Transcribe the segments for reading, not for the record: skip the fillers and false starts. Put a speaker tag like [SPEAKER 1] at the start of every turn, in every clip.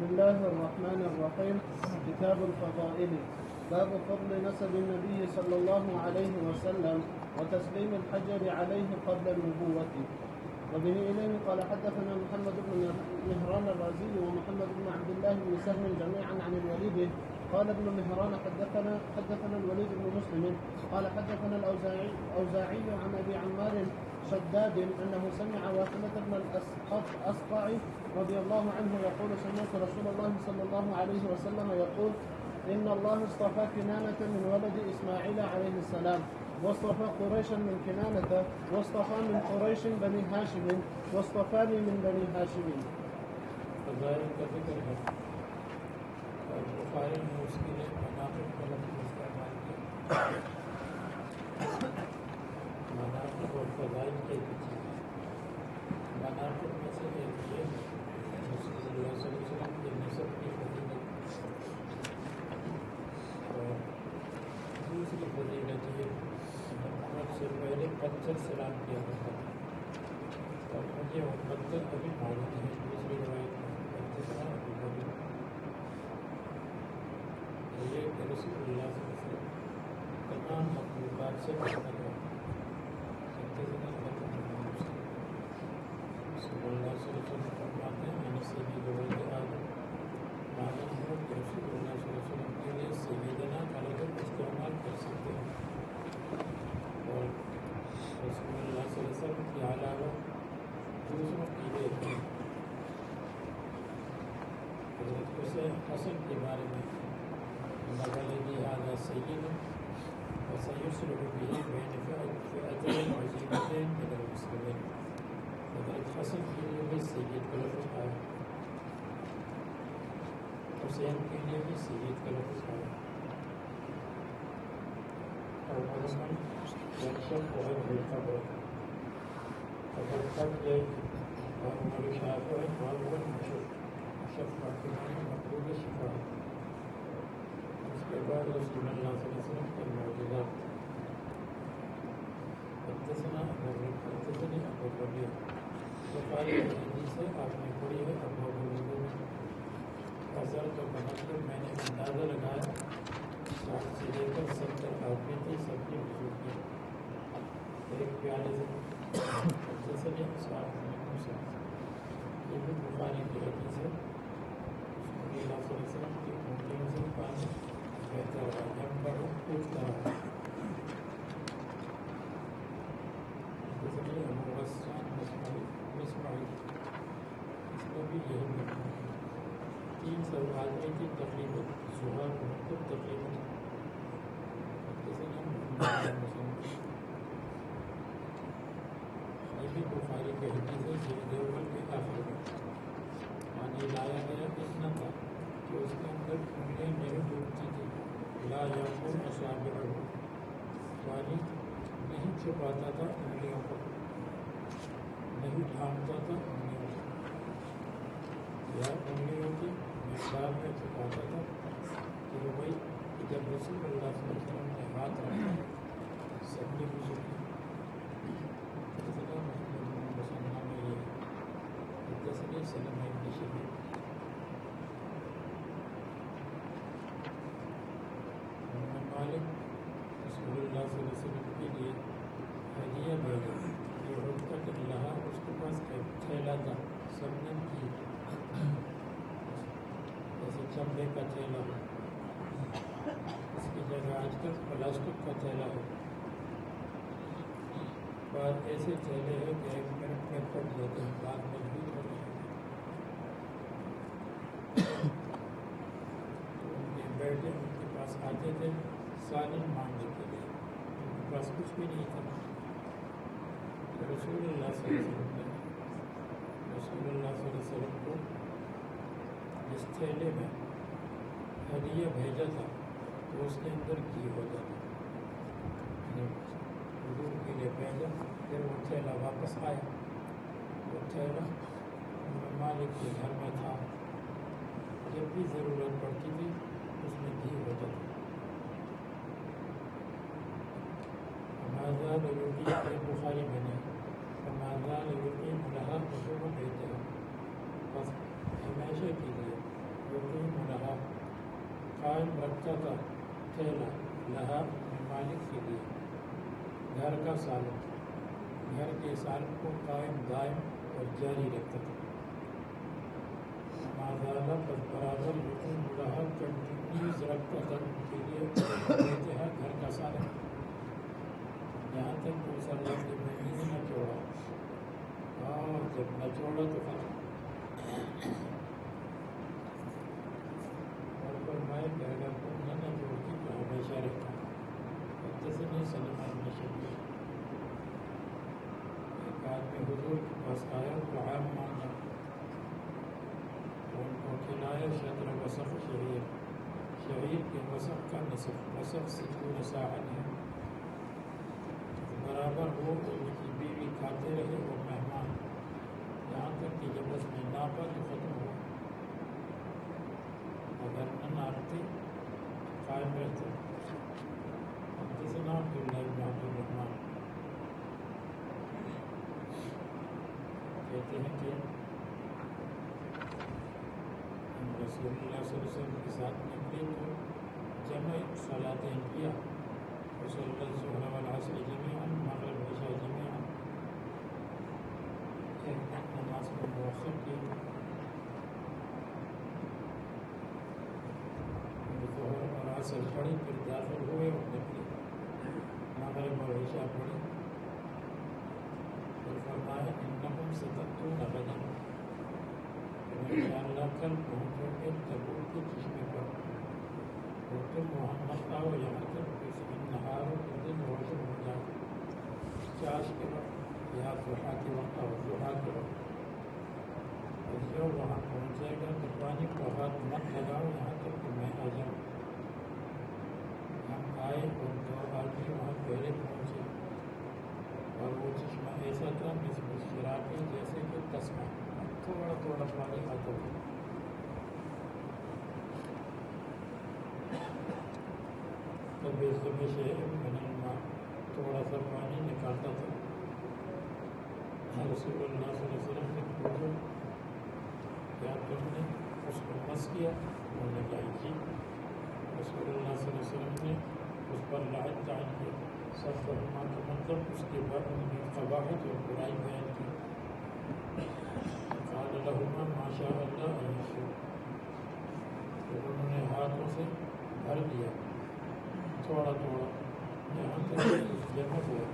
[SPEAKER 1] الله الرحمن الرحيم. كتاب الفضائل. باب فضل نسب النبي صلى الله عليه وسلم وتسليم الحجر عليه قبل النبوة. وبه إليه قال حدثنا محمد بن مهران الرازي ومحمد بن عبد الله بن سهم جميعا عن الوليد قال ابن مهران حدثنا الوليد بن مسلم قال حدثنا الأوزاعي عن أبي عمار شداد أنه سمع واثمة بن الأسقع رضي الله عنه يقول سمعت رسول الله صلى الله عليه وسلم يقول إن الله اصطفى كنانة من ولد إسماعيل عليه السلام واصطفى قريشا من كنانة واصطفى من قريش بني هاشم واصطفاني من بني هاشم.
[SPEAKER 2] فضائل کا ذکر ہے اور بخاری نے اس کے لیے مناقب کا لفظ استعمال کیا. مناقب اور فضائل کے پیچھے مناقب میں سے ایک یہ رسول اللہ صلی اللہ علیہ وسلم کی نسب کی فضیلت اور دوسری فضیلت یہ محمد سے پہلے پتھر سلام کیا کرتا تھا اور مجھے وہ پتھر ابھی معلوم ہے. دوسری روایت میں یہ رسول اللہ صلی اللہ علیہ وسلم تمام مخلوقات سے بہتر ہے. رسول اللہ صلی اللہ علیہ وسلم فرماتے ہیں میں نے سیدھی گوئی آدم معلوم ہو کہ رسول اللہ صلی اللہ علیہ وسلم کے لیے سیدنا کا لفظ استعمال کر سکتے ہیں اور رسول اللہ صلی اللہ علیہ وسلم کے علاوہ دوسروں کی لیے حضرت حسن کے بارے میں مغلبی اعلیٰ سید وسیسلک به بین فئتین عظیمتین من المسلمین. حضرت حسن کے لیے بھی سید کا لفظ آیا, حسین کے لیے بھی سید کا لفظ آیا. اور عموماً ورشف و عرض القبر اگر کب جائے اور عمر شافع معلوم مشف شفا کے معنی مقبول شفا. اس کے بعد رسول اللہ صلی اللہ علیہ وسلم کے معجزات. حدثنا ابو الربیع بخاری کی حدیث ہے آپ نے پڑھی ہے ابو الربیع میں حضرت کا مطلب میں نے اندازہ لگایا 60 سے لے کر 70 آدمی تھے, سب نے وضو کیا ایک پیالے سے. حدثنا اسحاق بن موسیٰ یہ بھی بخاری کی حدیث ہے. رسول اللہ صلی اللہ علیہ وسلم کی انگلیوں سے پانی بہتا رہا جب پر اٹھتا رہا. حدثنا ابو غسان مسمعی اس کو بھی یہی ملتا ہے. 300 آدمی کی تقریباً سہار مکتب تقریباً. حدثنا محمد بن مسلم یہ بھی بخاری کی حدیث ہے. یہ دیوبند کے آخر میں پانی لایا گیا اتنا تھا کہ اس کے اندر انگلیاں نہیں ڈوبتی تھی. لا یعقل اصابعہ پانی نہیں چھپاتا تھا انگلیوں کو, نہیں ڈھانپتا تھا انگلیوں کو یا انگلیوں کی مقدار میں چھپاتا تھا کہ وہ بھائی جب رسول اللہ صلی اللہ علیہ وسلم نے ہاتھ رکھا سب نے گزر کی. مسلمان میں یہ حدثنا سلمہ بن شبیب مالک رسول اللہ صلی اللہ علیہ وسلم کے لیے ہدیہ بھیجا. یہ ہوتا کہ اللہ اس کے پاس ایک تھیلا تھا سبنم کی جیسے چمڑے کا تھیلا ہو, اس کی جگہ آج کل پلاسٹک کا تھیلا ہو. بعض ایسے تھیلے ہیں کہ 1 منٹ میں پھٹ جاتے ہیں, بعض مضبوط ہو جاتے ہیں. تو ان کے بیٹے ان کے پاس آتے تھے سالن مانگنے کے لیے, ان کے پاس کچھ بھی نہیں تھا. رسول اللہ صلی اللہ علیہ وسلم نے رسول اللہ صلی اللہ علیہ وسلم کو جس تھیلے میں ہدیہ بھیجا تھا تو اس کے اندر گھی ہوتا تھا. حضور کے لیے بھیجا, پھر وہ تھیلا واپس آیا. وہ تھیلا مالک کے گھر میں تھا, جب بھی ضرورت پڑتی تھی اس میں گھی ہوتا تھا. مازال یقین بخاری میں نے مازال یقین لہا حضور بھیجا, بس ہمیشہ کے لیے رکھتا تھا ٹھیلا لہا مالک کے لیے، گھر کا سالن، گھر کے سالن کو قائم دائم اور جاری رکھتا تھا۔ مازالہ پر برابر یقین رہا کنٹینیوز رکھتا تھا ان کے لیے دیتے ہیں گھر کا سالن، یہاں تک کہ صلی اللہ کے مہینے نہ چھوڑا، اور جب نہ چھوڑا تو ختم۔ اور فرمائے کہ اگر تم نہ چھوڑتی تو ہمیشہ رہتا۔ حدثني سلمان بن شبیر، ایک آدمی حضور کے پاس آیا، طعام مانگا تو ان کو کھلایا شطر وسق شعیر، شعیر کے وسق کا نصف، وسق 60 صاعًا ہے، برابر وہ ان کی بیوی کھاتے رہے اور مہمان، یہاں تک کہ جب اس نے ناپا تو ختم ہوا، اگر نہ ناپتے قائم رہتے۔ حدثنا عبداللہ بن عبد الرحمن کہتے ہیں کہ ہم رسول اللہ صلی اللہ علیہ وسلم کے ساتھ نکلے تو جمع صلاتین کیا، وصلی الظہر والعصر جميعا، مغرب عشاء جميعا، ایک نماز کو مؤخر کی، ظہر اور عصر پڑھی، پھر داخل ہوئے اور نکلے، مغرب اور عشاء پڑھی، پھر فرمایا انکم ستأتون غدا، تم انشاءاللہ کل پہنچو گے تبوک کے چشمے پر، اور تم وہاں مت آؤ یہاں تک کہ نہار کے دن روشن ہو جائے، چاش کے وقت یا ضحیٰ کے وقت اور ضحیٰ کے وقت، اور جو وہاں پہنچ جائے گا تو پانی کو ہاتھ مت لگاؤ یہاں تک کہ میں آ جاؤں۔ ہم آئے اور 2 آدمی وہاں پہلے پہنچے، اور وہ چشمہ ایسا تھا مثل شراکے جیسے کہ تسمہ، تھوڑا تھوڑا پانی آتا تھا۔ تب اس میں شیء من الماء، تھوڑا سا پانی نکالتا تھا۔ رسول اللہ صلی اللہ علیہ وسلم نے پوچھا کیا تم نے اس کو مس کیا؟ انہوں نے کہا جی۔ رسول اللہ صلی اللہ علیہ وسلم نے اس پر لعنت تعین کی، سب فرما کا مطلب اس کے بعد ان کی قباحت اور برائی بیان کی۔ قال لهما ما شاء اللہ ان يشاء، تو انہوں نے ہاتھوں سے بھر دیا تھوڑا تھوڑا یہاں تک جمع ہوا۔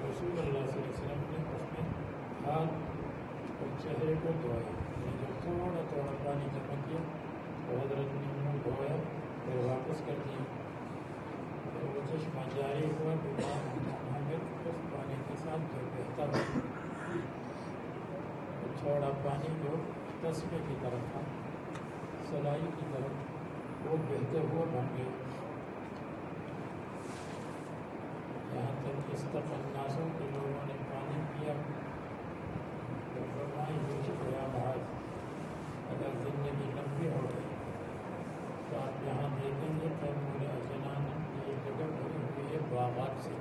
[SPEAKER 2] رسول اللہ صلی اللہ علیہ وسلم نے اس میں ہاتھ اور چہرے کو دھویا، جب تھوڑا تھوڑا پانی جمع کیا تو حضرت نے منہ دھویا پھر واپس کر دیا، پھر وہ چشمہ جاری ہوا ہمیں اس پانی کے ساتھ جو بہتا ہوا، تھوڑا پانی جو تسمے کی طرف تھا، سلائی کی طرف، وہ بہتے ہوا بن گیا، یہاں تک استقل ناسوں کے لوگوں نے پانی پیا۔ تو فرمائی یوسف یا بھائی، اگر زندگی لمبی ہو گئی تو آپ یہاں دیکھیں گے تیمور اجنان کی ایک جگہ بھری ہوئی ہے باغات سے،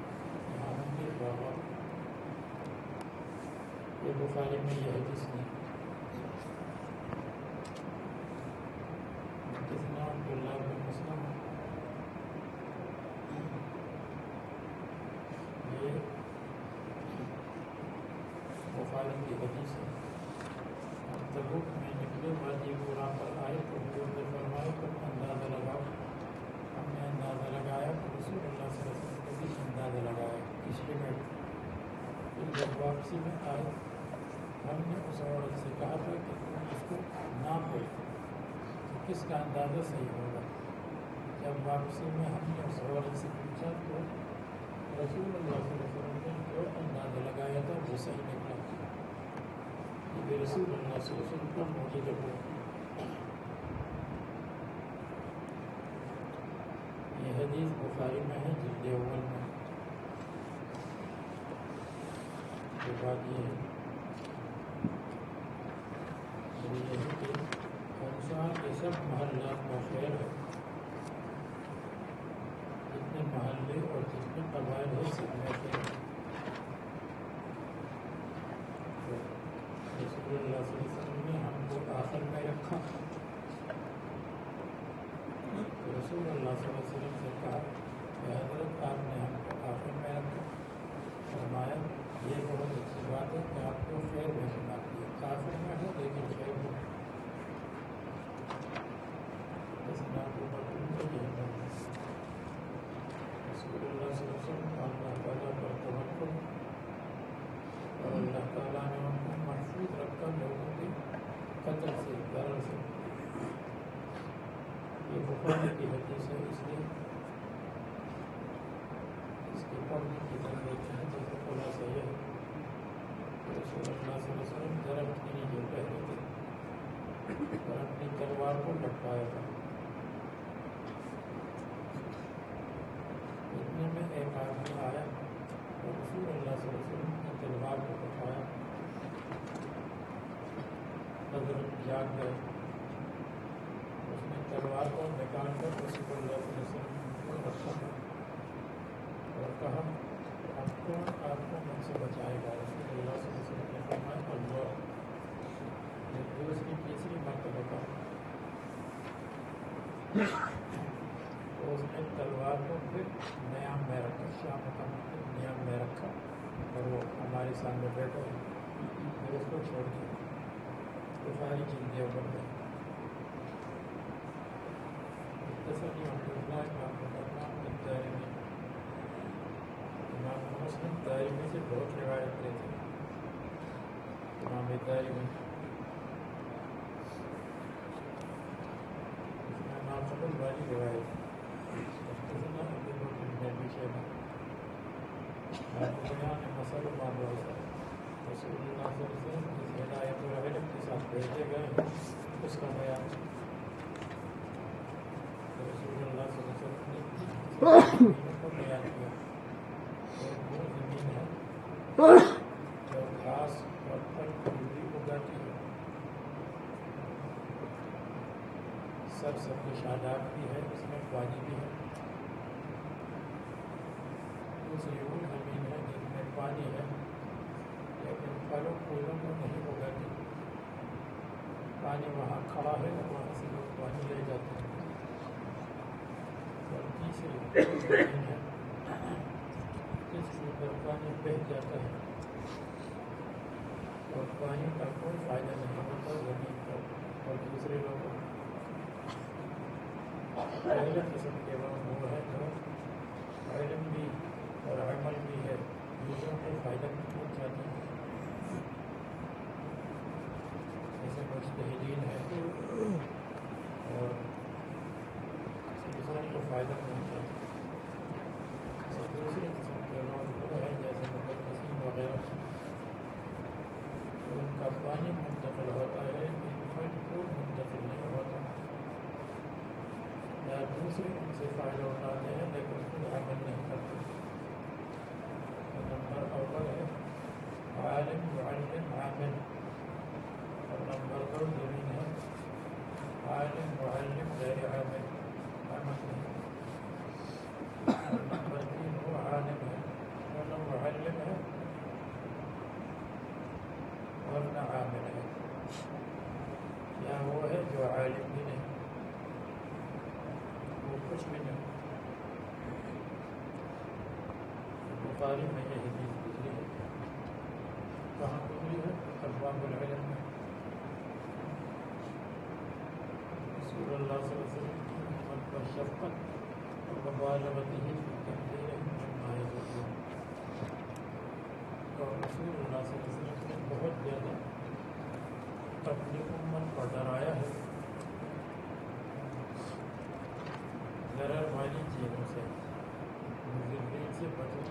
[SPEAKER 2] یہاں ہوں گے باغات۔ یہ بخاری میں یہ حدیث نہیں۔ حدثنا عبداللہ بن مسلم، یہ بخاری کی حدیث ہے۔ ہم تبوک میں نکلے، وادی قرا پر آئے تو حضور نے فرمایا تم اندازہ لگاؤ۔ ہم نے اندازہ لگایا تو رسول اللہ صلی اللہ علیہ وسلم نے بھی اندازہ لگایا، اسٹیمیٹ۔ پھر جب واپسی میں آئے ہم نے اس عورت سے کہا تھا کہ تم اس کو ناپو کہ کس کا اندازہ صحیح ہوگا۔ جب واپسی میں ہم نے اس عورت سے پوچھا تو رسول اللہ صلی اللہ علیہ وسلم نے جو اندازہ لگایا تھا وہ صحیح نکلا۔ یہ رسول اللہ صلی اللہ علیہ وسلم کا معجزہ ہوا۔ یہ حدیث بخاری میں ہے جلد اول میں۔ یہ بات یہ ہے کہ انسان کے سب محلات کا خیر ہے، جتنے محلے اور جتنے قبائل ہیں سب میں خیر ہے۔ رسول اللہ صلی اللہ علیہ وسلم نے ہم کو آخر میں رکھا۔ رسول اللہ صلی اللہ علیہ وسلم سے کہا کہ حضرت آپ نے ہم کو آخر میں رکھا. فرمایا یہ بہت اچھی بات ہے کہ آپ کو خیر میں سنا دیا. آخر میں ہو لیکن خیر ہو. رسول اللہ صلی اللہ علیہ وسلم اللہ تعالیٰ پر توکل اور اللہ تعالیٰ نے ان کو محفوظ رکھا لوگوں کے قتل سے, ضرر سے. یہ بخاری کی حدیث ہے, اس لیے اس کے پڑھنے کی ضرورت ہے. جیسے خلاصہ یہ ہے کہ رسول اللہ صلی اللہ علیہ وسلم درخت کے نیچے بیٹھے تھے اور اپنی تلوار کو لٹکایا تھا. اتنے میں ایک آدمی آیا اور رسول اللہ صلی اللہ علیہ وسلم نے تلوار کو اٹھایا. حضرت جاگ گئے. اس نے تلوار کو نکال کر رسول اللہ صلی اللہ علیہ وسلم کو رکھا اور کہا اب کون آپ کو مجھ سے بچائے گا؟ رسول اللہ صلی اللہ علیہ وسلم نے فرمایا اللہ. دوسری تیسری مرتبہ کہا تو اس نے تلوار کو پھر نیام میں رکھا, شام کا نیام میں رکھا اور وہ ہمارے سامنے بیٹھا. پھر اس کو چھوڑ دیا. بخاری جلد اوپر گئے. تصنیع عبداللہ امام الرحمن دارمی, امام مسلم دارمی سے بہت روایت لیتے ہیں. امام دارمی اس میں ناقبل والی روایت مختصر ابی بکر بن ابی شیبہ بیان مسئلہ معروف رسول اللہ صلی اللہ علیہ وسلم جس ہدایت اور علم کے ساتھ بھیجے گئے ہیں اس کا بیان. رسول اللہ صلی اللہ علیہ وسلم نے زمین کو بیان کیا. اور وہ زمین ہے جو گھاس اور پھل پھولی اگاتی ہے, سب شاداب بھی ہے, اس میں پانی بھی ہے. دوسری وہ زمین ہے جس میں پانی ہے لیکن پھلوں پھولوں کو نہیں اگاتی. پانی وہاں کھڑا ہے اور وہاں سے لوگ پانی لے جاتے ہیں. اور تیسری زمین ہے جس کے اوپر پانی بہہ جاتا ہے اور پانی کا کوئی فائدہ نہیں ہوتا زمین کو اور دوسرے لوگوں کو. پہلے قسم کے لوگ وہ ہے جو علم بھی اور عمل بھی ہے, دوسروں کو فائدہ پہنچاتے ہیں. جیسے مجتہدین ہے اور دوسروں کو فائدہ پہنچاتے ہیں. دوسری قسم کے لوگ وہ ہے جیسے مقدسین وغیرہ, ان کا پانی منتقل ہوتا ہے لیکن پھل پھول منتقل نہیں ہوتا. یا دوسرے ان سے فائدہ اٹھاتے ہیں لیکن خود عمل نہیں کرتے. نمبر اول ہے عالم معلم عامل, اور نمبر دو زمین ہے عالم معلم غیر عامل, عمل نہیں. اور نمبر تین وہ عالم ہے ورنہ معلم ہے ورنہ عامل ہے. یا وہ ہے جو عالم بھی نہیں, وہ کچھ بھی نہیں. بخاری میں یہ حدیث گزری ہے. کہاں گزری ہے؟ ابواب العلم میں. رسول اللہ صلی اللہ علیہ وسلم کی امت پر شفقت اور مبالغتہ فی تحذیر مما یضر. اور رسول اللہ صلی اللہ علیہ وسلم نے بہت زیادہ اپنی امت پر ڈرایا ہے ضرر والی چیزوں سے. مضرین سے بچو,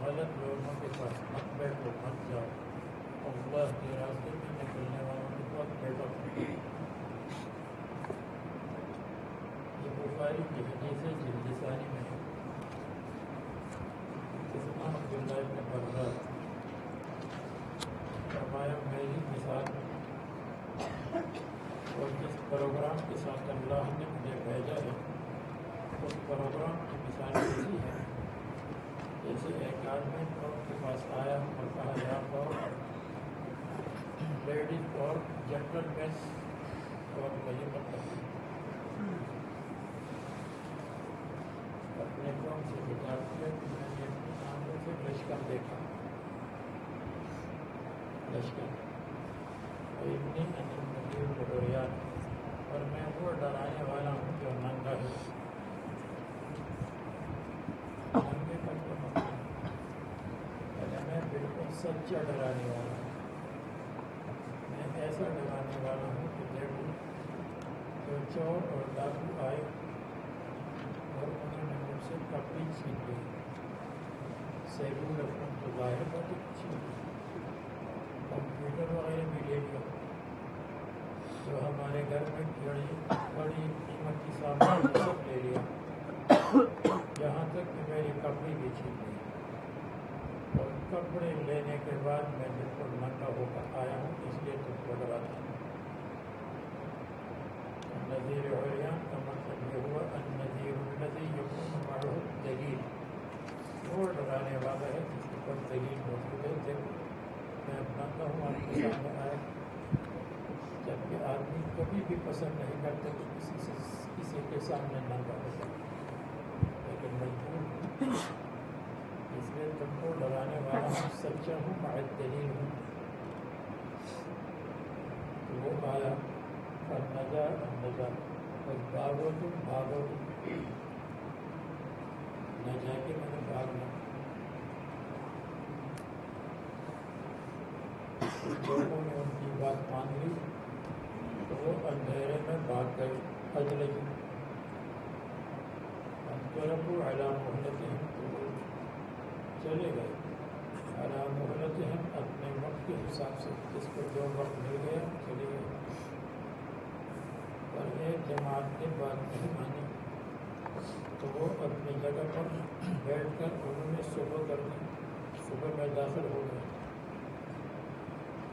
[SPEAKER 2] غلط لوگوں کے پاس مت بیٹھو, مت جاؤ. اللہ کے راستے میں نکلنے والوں کے پاس بیٹھو. یہ بخاری کی حدیث ہے جلد ثانی میں ہے. جسمہ عبداللہ ابن برزاد فرمایا میری مثال اور جس پروگرام کے ساتھ اللہ نے مجھے بھیجا ہے اس پروگرام کی مثال ایسی ہے جیسے ایک آدمی قوم کے پاس آیا اور کہا یا قوم لیڈیز اور جنرل میس قوم کا یہ مطلب ہے. اپنے قوم سے خطاب کیا کہ میں نے اپنی آنکھوں سے لشکر دیکھا. لشکر ابنی النذیر العریان، اور میں وہ ڈرانے والا ہوں جو ننگا ہے. ننگے کا کیا مطلب ہے؟ میں بالکل سچا ڈرانے والا ہوں. میں ایسا ڈرانے والا ہوں کہ دیکھو جو چور اور ڈاکو آئے اور انہوں نے مجھ سے کپڑی چھین لی. سیلول اپنا تو ظاہر بات چھین لی. کمپیوٹر وغیرہ بھی لے لیا. جو ہمارے گھر میں بڑی قیمت کی سامان سب لے لیا. یہاں تک کہ میری کپڑی بھی چھین لی. اور کپڑے لینے کے بعد میں بالکل ننگا ہو کر آیا ہوں، اس لیے تم کو ڈراتا ہوں. نذیر عریان کا مطلب یہ ہوا النذیر الذی یکون معہ الدلیل، وہ ڈرانے والا ہے جس کے پاس دلیل موجود ہے. دیکھو میں ننگا ہوں، آپ کے سامنے آیا. جبکہ آدمی کبھی بھی پسند نہیں کرتا کہ کسی کے سامنے ننگا ہو جائے، لیکن مجبور ہوں. اس لیے تم کو ڈرانے والا ہوں، سچا ہوں، مع الدلیل ہوں. تو وہ آیا النجا بس بھاگو تم، بھاگو تم. نجا کے میں نے بھاگنا. لوگوں نے ان کی بات مان لی تو وہ اندھیرے میں بھاگ گئے. اجلجو انقلبوا علی مہلتہم، تو وہ چلے گئے. علی مہلتہم، اپنے وقت کے حساب سے، جس کو جو وقت مل گیا چلے گئے. اور ایک جماعت نے بات نہیں مانی تو وہ اپنی جگہ پر بیٹھ کر انہوں نے صبح کر دی. صبح میں داخل ہو گئے.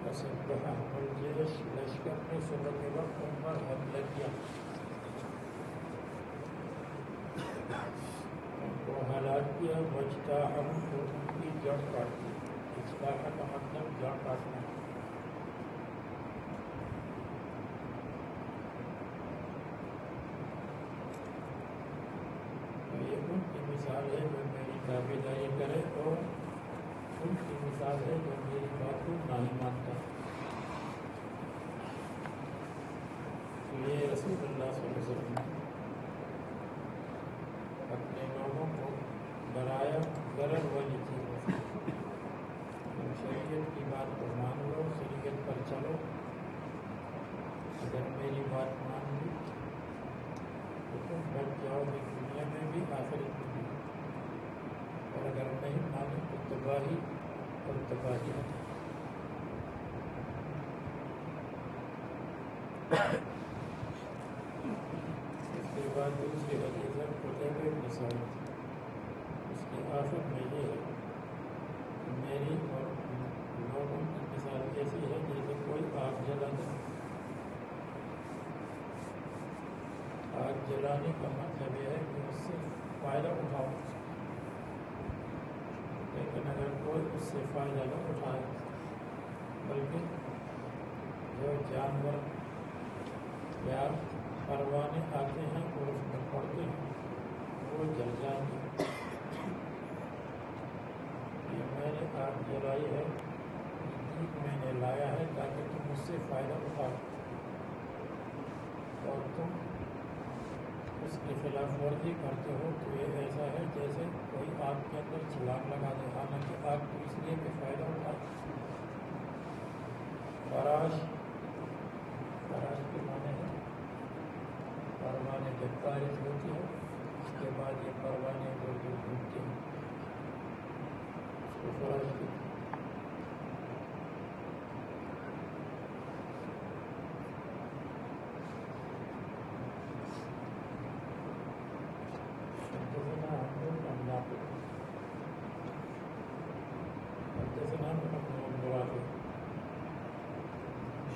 [SPEAKER 2] فصبحهم الجيش، لشکر نے صبح کے وقت ان پر حملہ کیا، ان کو ہلاک کیا. واجتاحهم، تو ان کی جڑ کاٹ دی. اجتاح کا مطلب جڑ کاٹنا. یہ ان کی مثال ہے جو میری تابعداری کرے اور ان کی مثال ہے جو میری بات کو نہیں مانتا. تو یہ رسول اللہ صلی اللہ علیہ وسلم نے اپنے لوگوں کو ڈرایا ضرر والی چیزوں سے. تم شریعت کی بات کو مان لو، شریعت پر چلو. اگر میری بات مان لی تو تم بچ جاؤ گے دنیا میں بھی، آخرت میں بھی. اور اگر نہیں مانی تو تباہی اور تباہی ہے. اس کے بعد دوسری حدیث ہے قتیبہ بن سعید. اس کے آخر میں یہ ہے کہ میری اور لوگوں کی مثال ایسی ہے جیسے کوئی آگ جلا دے. آگ جلانے کا مطلب یہ ہے کہ اس سے فائدہ اٹھاؤ، لیکن اگر کوئی اس سے فائدہ نہ اٹھائے بلکہ جو جانور یا پروانے آتے ہیں اور اس میں پڑتے ہیں وہ جل جائیں گے. یہ میں نے آگ جلائی ہے، میں نے لایا ہے تاکہ تم اس سے فائدہ اٹھاؤ، اور تم اس کی خلاف ورزی کرتے ہو. تو یہ ایسا ہے جیسے کوئی آگ کے اندر چھلانگ لگا دے، حالانکہ آگ کو اس لیے کہ فائدہ اٹھائے. فراش کے معنی ہے پروانے. جب بارش ہوتی ہے اس کے بعد یہ پروانے گول گول گھومتے ہیں، اس کو فراش کہتے ہیں.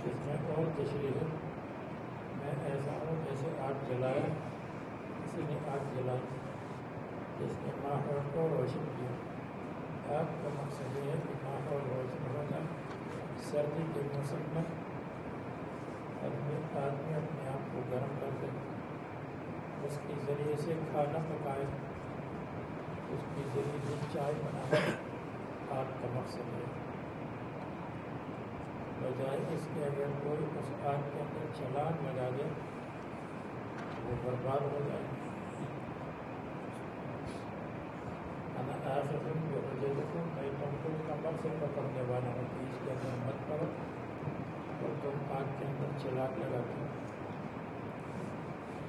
[SPEAKER 2] اس میں اور تشریح ہے. میں ایسا ہوں جیسے آگ جلایا، کسی نے آگ جلائی جس نے ماحول کو روشن کیا. آگ کا مقصد یہ ہے کہ ماحول روشن ہو جائے. سردی کے موسم میں آدمی اپنے آپ کو گرم کر دے، اس کے ذریعے سے کھانا پکائے، اس کے ذریعے سے چائے بنائے، آگ کا مقصد ہے۔ بجائے اس کے اگر کوئی اس آگ کے اندر چھلانگ لگا دے وہ برباد ہو جائے۔ انا آخر جو رجلکم، میں تم کو کمر سے پکڑنے والا ہوں کہ اس کے اندر مت پڑو اور تم آگ کے اندر چھلانگ لگاتے ہو۔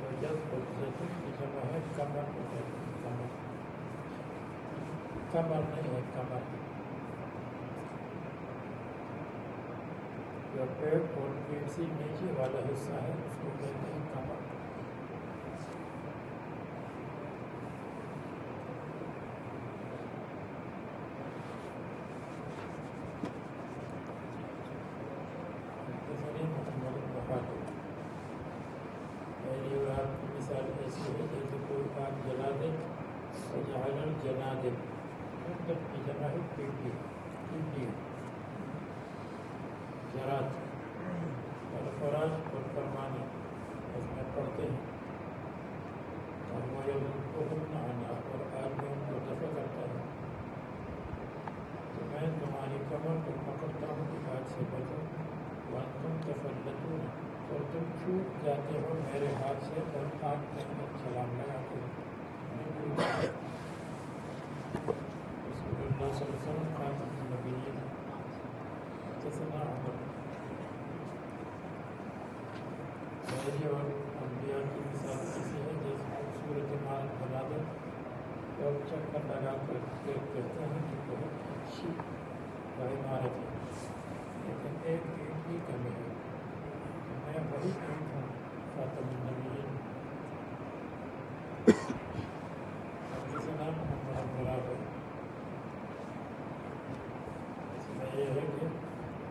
[SPEAKER 2] وجد رجلکم کی جمع ہے کمر، کمر کمر نہیں ہے، کمر جو پیٹ اور پیٹ سے نیچے والا حصہ ہے اس کو کہتے ہیں کمر۔ پہلی بات کی مثال ایسی ہے جیسے کوئی آگ جلا دے اور جہاں جلا دے، اندر کی جگہ ہے پیٹی، پیٹی جرات اور فراج اور فرمانے اس میں پڑھتے ہیں اور وہ حکم آنا اور آدمیوں کو دفع کرتا ہے۔ تو میں تمہاری کمر کو پکڑتا ہوں کہ آگ سے بچو، وانتم تفلتون، اور تم چھوٹ جاتے ہو میرے ہاتھ سے اور آگ کے اندر چھلانگ لگاتے ہو۔ رسول اللہ صلی اللہ علیہ وسلم خاتم النبیین، حدثنا عمر، میری اور انبیاء کی مثال ایسی ہے جیسے خوبصورت عمارت بنا دے اور چکر لگا کر کہتے ہیں کہ بہت اچھی عمارت ہے، لیکن ایک اینٹ کی کمی ہے، میں وہی اینٹ ہوں خاتم النبیین۔ حدثنا محمد بن رافع، اس میں یہ ہے کہ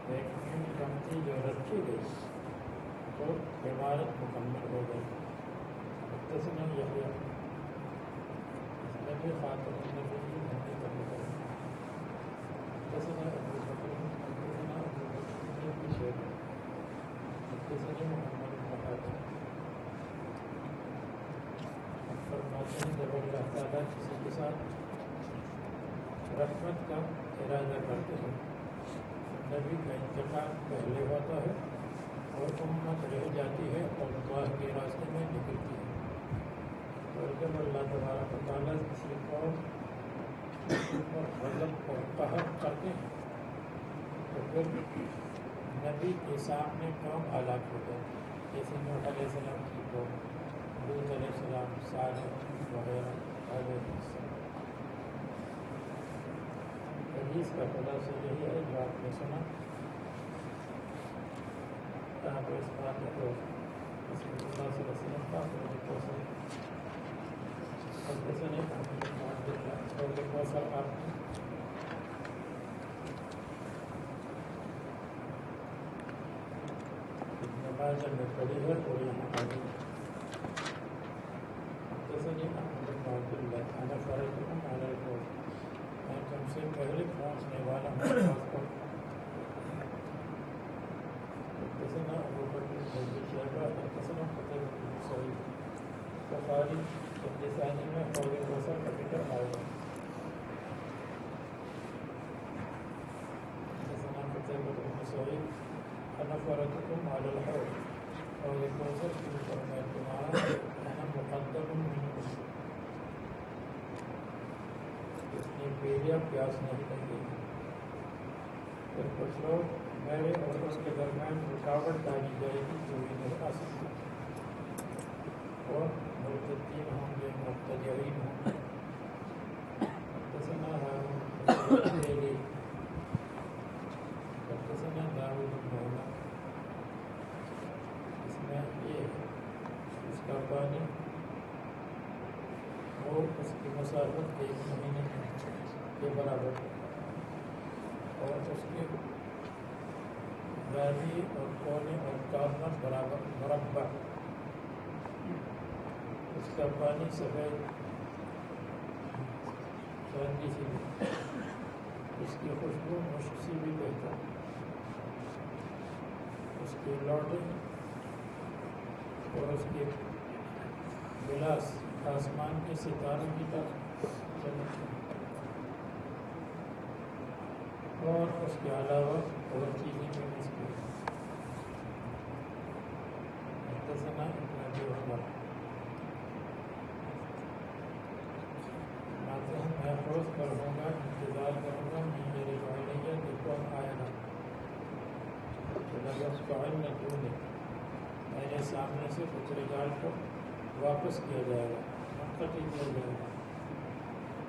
[SPEAKER 2] ایک اینٹ کم تھی جو رکھی گئی تو عمارت مکمل ہو گئی۔ حدثنا یحییٰ، اس میں بھی خاتم النبیین ہونے کا ذکر ہے۔ حدثنا ابو بکر، حدثنا ابو بکر بن شیبہ، حدثنا محمد بن حاتم، فرماتے ہیں جب اللہ تعالیٰ کسی کے ساتھ رحمت کا ارادہ کرتے ہیں، نبی کا انتقال پہلے ہوتا ہے اور امت رہ جاتی ہے اور اللہ کے راستے میں نکلتی ہے۔ اور جب اللہ تبارک و تعالیٰ کسی قوم پر غضب اور قہر کرتے ہیں تو پھر نبی کے سامنے قوم ہلاک ہو جاتی ہے، جیسے نوح علیہ السلام کی قوم، لوط علیہ السلام، صالح وغیرہ علیہ السلام۔ حدیث کا خلاصہ یہی ہے جو آپ نے سنا، یہاں پر اس بات کو رسول اللہ صلی اللہ علیہ وسلم کا کوثر، حدثنا محمد بن عبداللہ، اور کوثر آپ نے نماز میں پڑھی ہے اور یہاں آگے حدثنا محمد بن عبداللہ، انا فرجتکم علی الفوز، میں تم سے پہلے پہنچنے والا ہوں فوج پر۔ حدثنا ابو بکر بن شیبہ، حدثنا قتیبہ بن سعید، بخاری حدیثانی میں حوض کوثر کا ذکر آئے گا۔ حدثنا قتیبہ بن سعید، انا فرجتکم علی الحوض، حوض کوثر کے اوپر میں تمہارا، انا مقدم منکم، اتنی پیلیاں پیاس نہیں لگے گی۔ پھر کچھ لوگ میرے اور اس کے درمیان رکاوٹ ڈالی جائے گی جو بھی نہیں آ سکتا، اور مرتدین ہوں گے، مبتدعین ہوں گے۔ حدثنا ہارون بن علی، حدثنا داؤد بن عمر، اس میں یہ اس کا پانی وہ اس کی مسافت 1 مہینے کے برابر ہے، اور اس کے دادی اور کونے اور کارنر برابر مربع، اس کا پانی سفید چاندی سے بھی، اس کی خوشبو مشک سے بھی بہتر، اس کی لوٹیں اور اس کے گلاس آسمان کے ستاروں کی طرف چمکتے ہیں، اور اس کے علاوہ اور چیزیں بھی مشکل ہیں۔ حدثنا ابن ابی عمر میں فروخت کروں گا، انتظار کروں گا، میں میرے بھائی کہ کون آئے گا، میں نے سامنے سے کچھ رجال کو واپس کیا جائے گا، منقطع کیا جائے گا،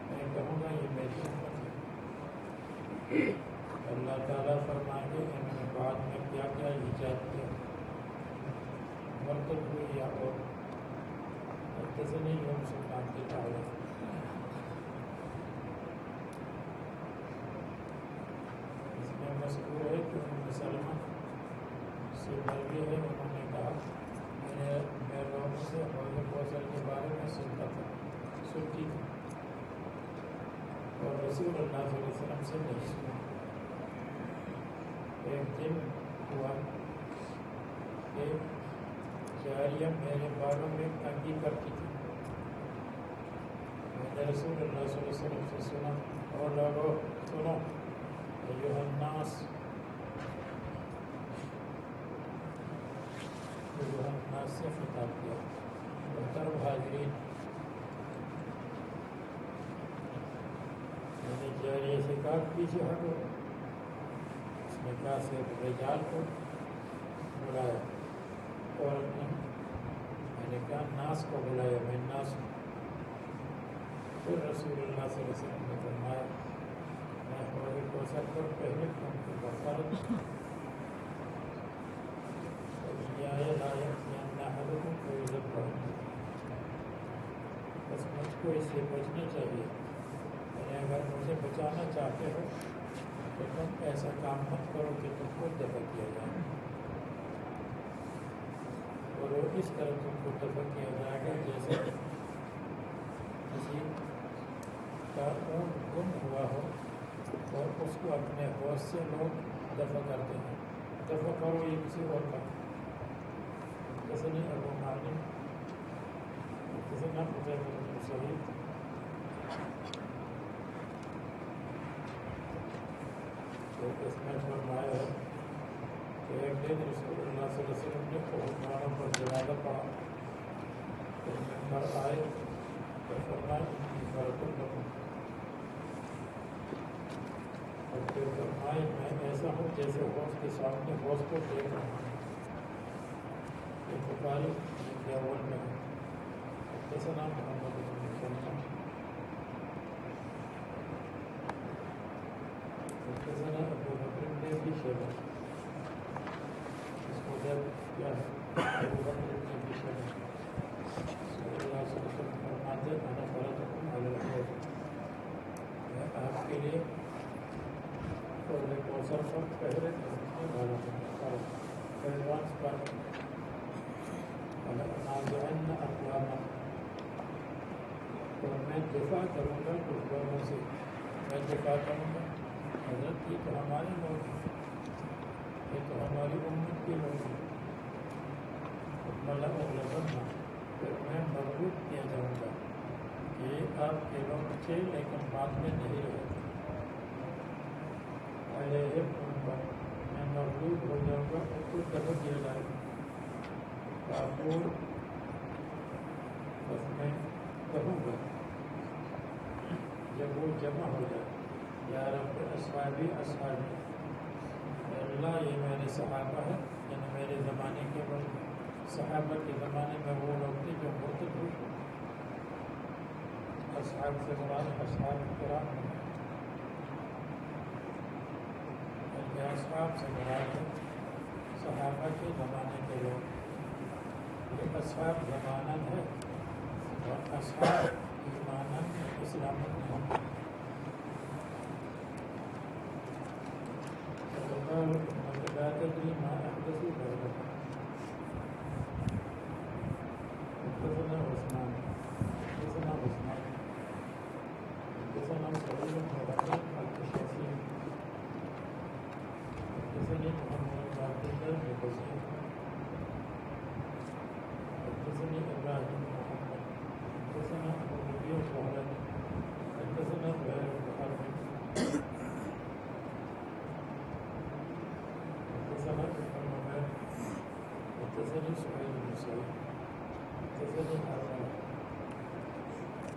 [SPEAKER 2] میں کہوں گا یہ میری امت ہے۔ اللہ تعالیٰ فرمائیں گے انہوں نے بعد میں کیا کیا ایجاد کیا، مرتب ہوئی یا اور حدثنی یونس بن عبد الاعلی۔ اس میں مذکور ہے کہ ام سلمہ سے مروی ہے، انہوں نے کہا میں لوگوں سے حوض کوثر کے بارے میں سنتی تھی اور رسول اللہ صلی اللہ علیہ وسلم سے نہیں سنا۔ ایک دن ہوا کہ جاریہ میرے بالوں میں تنگی کرتی تھی، میں نے رسول اللہ صلی اللہ علیہ وسلم سے سنا، اور لوگوں سنو، ایھا الناس سے خطاب کیا، محترم حاضرین، میں نے جاریہ سے کہا پیچھے ہٹو، اس نے کہا صرف رجال کو بلایا، اور میں نے کہا ناس کو بلایا، میں ناس ہوں۔ پھر رسول اللہ صلی اللہ علیہ وسلم نے فرمایا میں حوض کوثر پر پہلے تم کو بفرض بس مجھ کو اس سے بچنا چاہیے، یعنی اگر مجھے بچانا چاہتے ہو تو تم ایسا کام مت کرو کہ تم کو دفع کیا جائے، اور اس طرح تم کو دفع کیا جائے گا جیسے کسی کا اونٹ گم ہوا ہو اور اس کو اپنے حوض سے لوگ دفع کرتے ہیں، دفع کرو یہ کسی اور کا۔ جیسے نہیں ابو معلم جیسے نہ قتیبہ بن سعید، تو اس میں فرمایا ہے کہ ایک دن رسول اللہ صلی اللہ علیہ وسلم نے مسلمانوں پر جنازہ پڑھا، تو ممبر آئے تو فرمایا انی فرۃ لکم، اور پھر فرمائے میں ایسا ہوں جیسے حوض کے سامنے حوض کو دیکھ رہا ہوں۔ یہ بخاری کے اول میں ہے۔ حدثنا محمد بن مسلمہ حدثنا ابو بکر بن ابی شیبہ، اس کو جب کیا ہے ابو بکر بن ابی شیبہ رسول اللہ صلی اللہ علیہ وسلم فرماتے ہیں انا فرضکم علی الحوض، میں آپ کے لیے حوض کوثر پر پہلے کرنے والا ہوں، ایڈوانس پر نازعن اقواما، اور میں دفاع کروں گا کچھ لوگوں سے، میں دفاع کروں گا، حضرت یہ تو ہمارے لوگ ہیں، یہ تو ہماری امت کے لوگ ہیں، مطلب اغلبنا، پھر میں مغلوب کیا جاؤں گا، یہ آپ کے لوگ تھے لیکن بعد میں نہیں رہے، علیہم ان پر میں مغلوب ہو جاؤں گا، ان کو دفع کیا جائے گا۔ بس میں کہوں گا جب وہ جمع ہو جائے یا رب اصحابی اصحابی، اللہ یہ میرے صحابہ ہے، یعنی میرے زمانے کے لوگ، صحابہ کے زمانے میں وہ لوگ تھے جو مرتد ہوئے، اصحاب سے مراد اصحاب کرام، یعنی اصحاب سے مراد صحابہ کے زمانے کے لوگ، یہ اصحاب زمانت ہے اور اصحاب ایمانت اسلامت نہیں۔ لا تدری ما احدثوا بعدك، حدثنا عثمان حدثنا سعيد بن ربيع الاشعثي حدثني محمد بن عبد الله بن بصير حدثني إبراهيم بن محمد حدثنا أبو النبي الزهري حدثنا زهير بن حرب حدثنا ابن نمير حدثني سعيد بن سعيد حدثني حرملة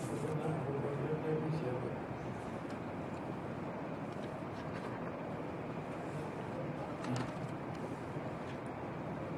[SPEAKER 2] حدثنا أبو بكر بن شيبة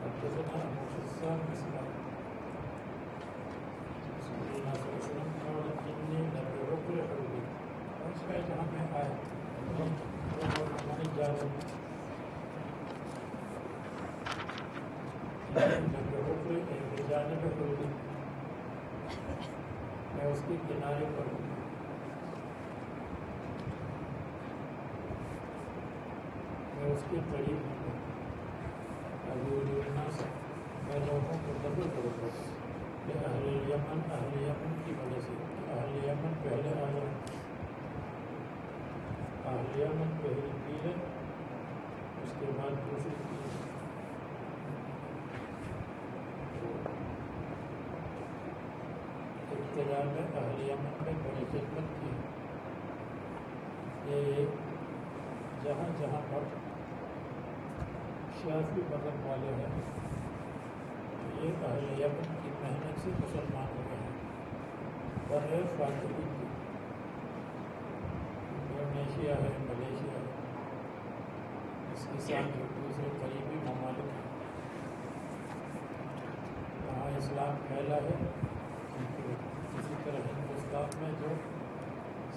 [SPEAKER 2] حدثنا أبو حسان مسلم رسول الله صلى الله عليه وسلم قال إني لبرك لحروبي اس کا جہاں میں آیا ہماری اجازت لبرک ایک جانب حروبی میں اس کے کنارے پر ہوں میں اس کے قریب ہوں ابو الناس میں لوگوں کو دبل کروں گا کہ اہل یمن کی وجہ سے اہل یمن پہلے آ جائیں اہل یمن پہلی پیل ہے اس کے بعد دوسری پیل ابتدا میں اہل یمن میں بڑی خدمت کی یہ جہاں جہاں پر شافعی مذہب والے ہیں یہ اہل یمن کی محنت سے مسلمان ہو گئے ہیں بغیر فاتحی کی انڈونیشیا ہے ملیشیا ہے اس کے ساتھ جو دوسرے قریبی ممالک ہیں وہاں اسلام پھیلا ہے اسی طرح ہندوستان میں جو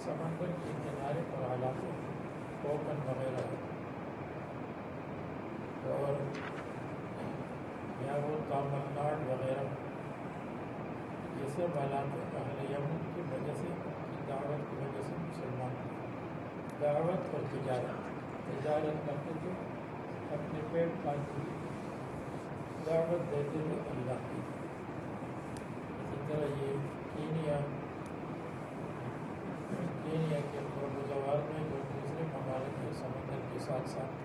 [SPEAKER 2] سمندر کے کنارے پر علاقے کوکن وغیرہ ہے اور یا وہ تامل ناڈ وغیرہ یہ سب علاقے اہل یمن کی وجہ سے کی دعوت کی وجہ سے مسلمان ہیں دعوت اور تجارت کرتے تھے اپنے پیٹ پالتے تھے دعوت دیتے تھے اللہ کی اسی طرح یہ کینیا کے خربوزوار میں جو دوسرے ممالک ہیں سمندر کے ساتھ ساتھ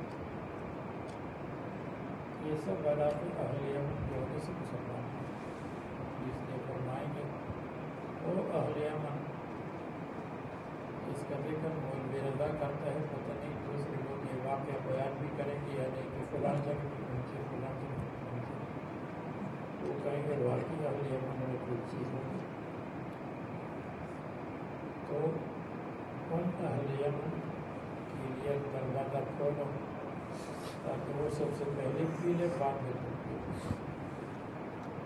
[SPEAKER 2] یہ سب علاقے اہل یمن کی وجہ سے مسلمان ہیں جس نے فرمائیں گے وہ اہل یمن اس کا ذکر مولوی رضا کرتا ہے پتہ نہیں دوسرے لوگ یہ واقعہ بیان بھی کریں گے یا نہیں کہ فلاں جگہ بھی پہنچے فلاں جگہ بھی پہنچے وہ کہیں گے واقعی اہل یمن میں کوئی چیز ہوگی تو ان اہل یمن کے لیے دروازہ کھولو تاکہ وہ سب سے پہلے پیلے بعد میں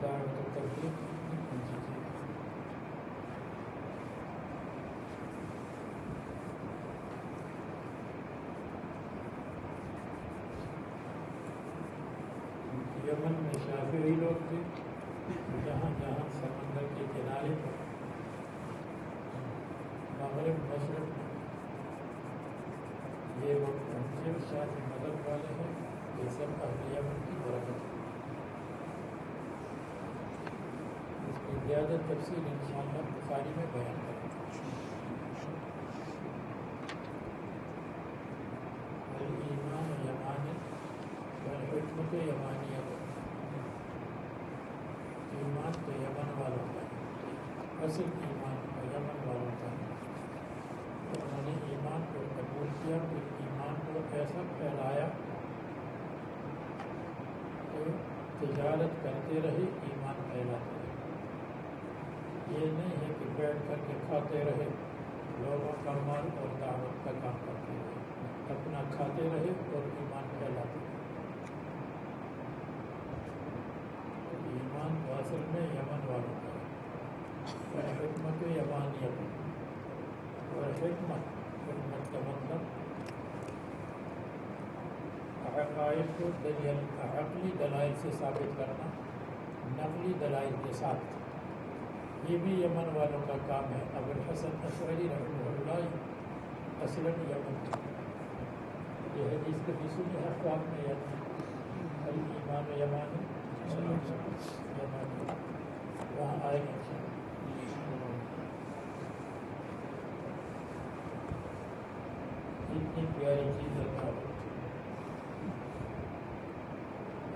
[SPEAKER 2] دعوت و تبلیغ کی پہنچی تھی یمن میں شافعی لوگ تھے جہاں جہاں سمندر کے کنارے پر مغرب مشرق یہ لوگ پہنچے شافعی مذہب والے ہیں یہ سب اہل یمن کی برکت ہے اس کی زیادہ تفصیل انشاءاللہ بخاری میں بیان کریں گے الایمان یمانی والحکمت یمانیت ایمان تو یمن والوں کا ہے اصل ایمان تو یمن والوں کا ہے انہوں نے ایمان کو قبول کیا پھر ایمان کو ایسا پھیلایا کہ تجارت کرتے رہے ایمان پھیلاتے رہے یہ نہیں ہے کہ بیٹھ کر کے کھاتے رہے لوگوں کا مال اور دعوت کا کام کرتے رہے اپنا کھاتے رہے اور ایمان پھیلاتے رہے ایمان تو اصل میں یمن والوں کا ہے حکمت یمانیت اور حکمت کا مطلب عقائد کو عقلی دلائل سے ثابت کرنا نقلی دلائل کے ساتھ یہ بھی یمن والوں کا کام ہے ابوالحسن اشعری رحمہ اللہ اصلاً یمن یہ حدیث کبھی سنی ہے خواب میں یا الایمان یمانی یمانی وہاں آئے گا اتنی پیاری چیز ہے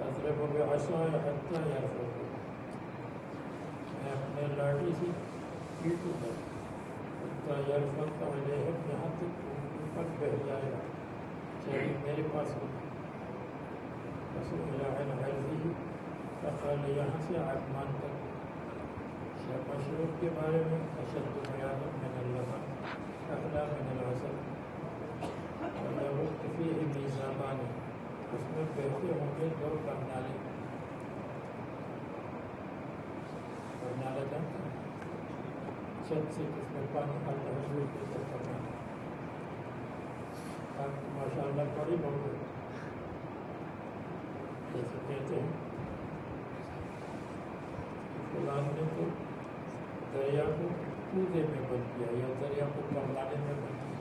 [SPEAKER 2] حضرت بے عصا حتیٰ یرفعہ، میں اپنے لاٹھی سے پیٹوں گا حتیٰ یرفعہ علیہم، یہاں تک اوپر بہہ جائے گا، چاہیے میرے پاس ہو رسول اللہ علیہ فقال، یہاں سے آسمان تک مشروب کے بارے میں اشد بیان من اللبن احلی من العسل، اور یغط فیہ میزابان، اس میں بہتے ہوں گے دو برنالے، برنالہ جانتے ہیں چھت سے جس میں پانی آتا ہے وہ کے سب کرنا، آپ ماشاء اللہ بڑی بہت جیسے کہتے ہیں فلان نے تو دریا کو کوزے میں بند کیا یا دریا کو برنالے میں بند کیا،